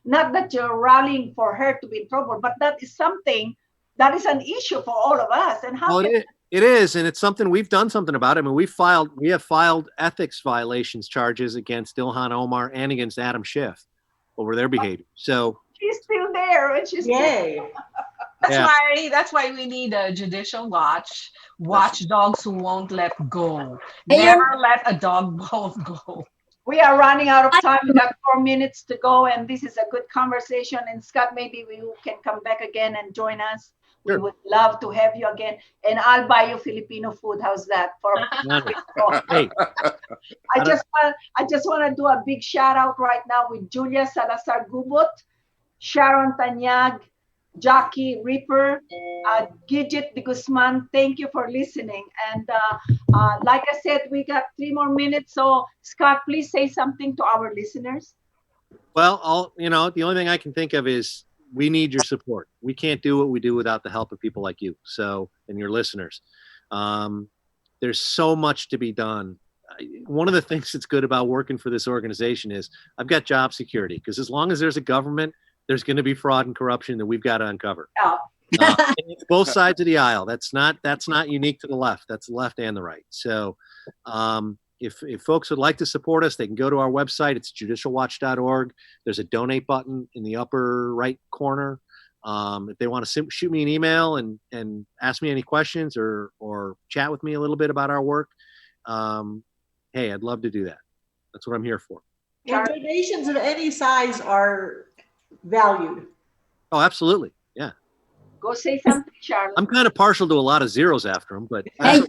not that you're rallying for her to be in trouble, but that is something that is an issue for all of us. And how it is, and it's something we've done something about it. I mean, we have filed ethics violations charges against Ilhan Omar and against Adam Schiff over their behavior. So she's still there, and she's That's why we need a judicial watchdogs who won't let go. Never let a dog go. We are running out of time. We got 4 minutes to go, and this is a good conversation. And Scott, maybe we can come back again and join us. Sure. We would love to have you again, and I'll buy you Filipino food. How's that? Hey. I just want to do a big shout out right now with Julia Salazar Gubot, Sharon Tanyag, Jackie Reaper, Gidget de Guzman. Thank you for listening. And like I said, we got 3 more minutes. So Scott, please say something to our listeners. Well, the only thing I can think of is we need your support. We can't do what we do without the help of people like you. So, and your listeners. There's so much to be done. One of the things that's good about working for this organization is I've got job security, because as long as there's a government, there's going to be fraud and corruption that we've got to uncover. Oh. It's both sides of the aisle. That's not unique to the left. That's the left and the right. So if folks would like to support us, they can go to our website. It's judicialwatch.org. There's a donate button in the upper right corner. If they want to shoot me an email and ask me any questions or chat with me a little bit about our work, hey, I'd love to do that. That's what I'm here for. And donations of any size are valued. Oh, absolutely. Yeah. Go say something, Charlotte. I'm kind of partial to a lot of zeros after them, but the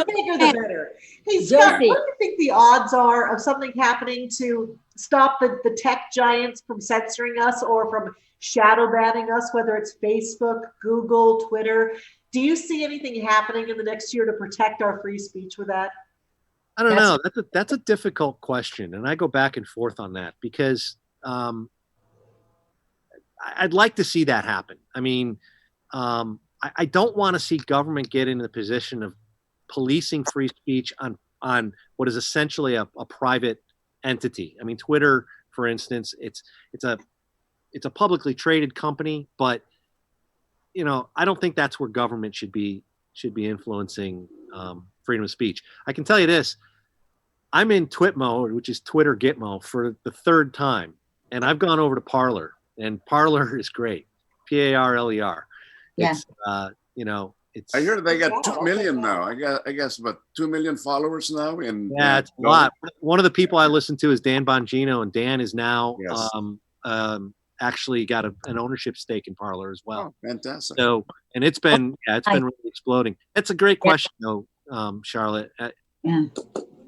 bigger the better. Hey, Scott, what do you think the odds are of something happening to stop the tech giants from censoring us or from shadow banning us, whether it's Facebook, Google, Twitter? Do you see anything happening in the next year to protect our free speech with that? I don't know. That's a difficult question, and I go back and forth on that because I'd like to see that happen. I mean, I don't want to see government get in the position of policing free speech on what is essentially a private entity. I mean, Twitter, for instance, it's a publicly traded company, but I don't think that's where government should be influencing freedom of speech. I can tell you this: I'm in Twit mode, which is Twitter Gitmo, for the 3rd time, and I've gone over to Parler. And Parler is great. Parler. Yeah. It's. I hear they got 2 million now. I guess about 2 million followers now. Yeah, it's a lot. One of the people I listen to is Dan Bongino, and Dan is now actually got an ownership stake in Parler as well. Oh, fantastic. So, and it's been really exploding. That's a great question, though, Charlotte.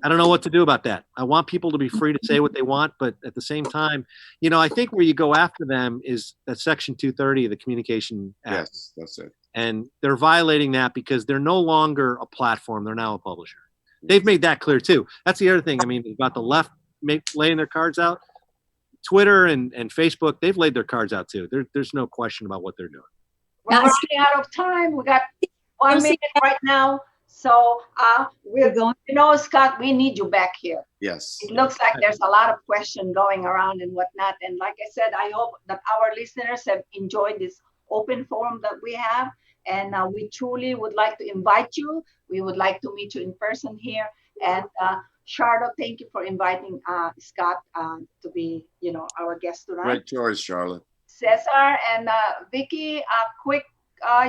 I don't know what to do about that. I want people to be free to say what they want, but at the same time, I think where you go after them is that Section 230 of the Communication Act. Yes, that's it. And they're violating that because they're no longer a platform. They're now a publisher. They've made that clear too. That's the other thing. I mean, about the left laying their cards out. Twitter and Facebook, they've laid their cards out too. There's no question about what they're doing. We're running out of time. We got 1 minute right now. So we're going. Scott, we need you back here. Yes. It looks like there's a lot of questions going around and whatnot. And like I said, I hope that our listeners have enjoyed this open forum that we have. And we truly would like to invite you. We would like to meet you in person here. And Charlotte, thank you for inviting Scott to be, our guest tonight. Great choice, Charlotte. Cesar and Vicky, quick,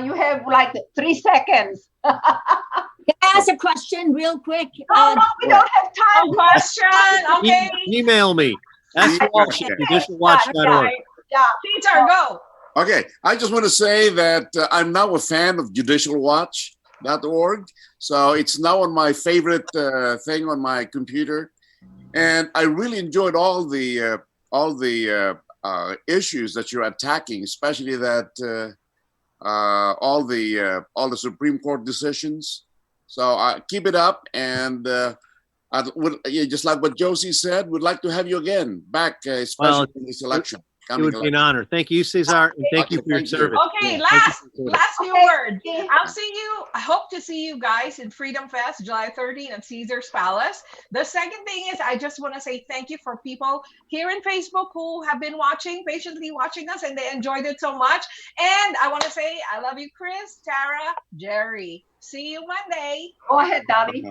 you have like 3 seconds. Can I ask a question real quick? No, we don't have time. Question, okay. Email me. That's Walsh at judicialwatch.org. Yeah. Peter, go. Okay, I just want to say that I'm now a fan of judicialwatch.org. So it's now on my favorite thing on my computer. And I really enjoyed all the issues that you're attacking, especially that all the Supreme Court decisions. So keep it up, and just like what Josie said, we'd like to have you again back, especially in this election. It would be an honor. Thank you, Ceasar, and thank you for your service. Okay, last few words. I hope to see you guys in Freedom Fest, July 13 at Caesar's Palace. The second thing is, I just want to say thank you for people here in Facebook who have been patiently watching us, and they enjoyed it so much. And I want to say, I love you, Chris, Tara, Jerry. See you Monday. Go ahead, Dolly.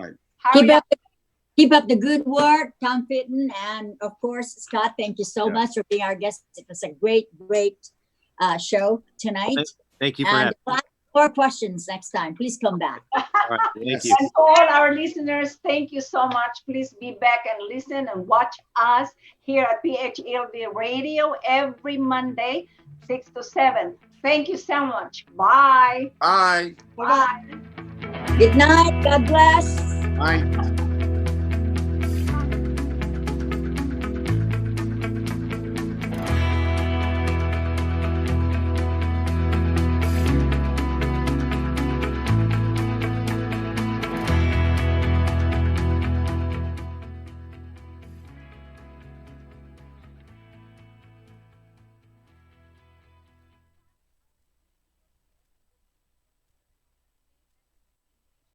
Keep up the good work, Tom Fitton, and of course, Scott, thank you so much for being our guest. It was a great show tonight. Thank you for having me. More questions next time. Please come back. All right, thank you. And to all our listeners, thank you so much. Please be back and listen and watch us here at PHLD Radio every Monday, 6 to 7. Thank you so much. Bye. Bye. Bye. Good night. God bless. Bye.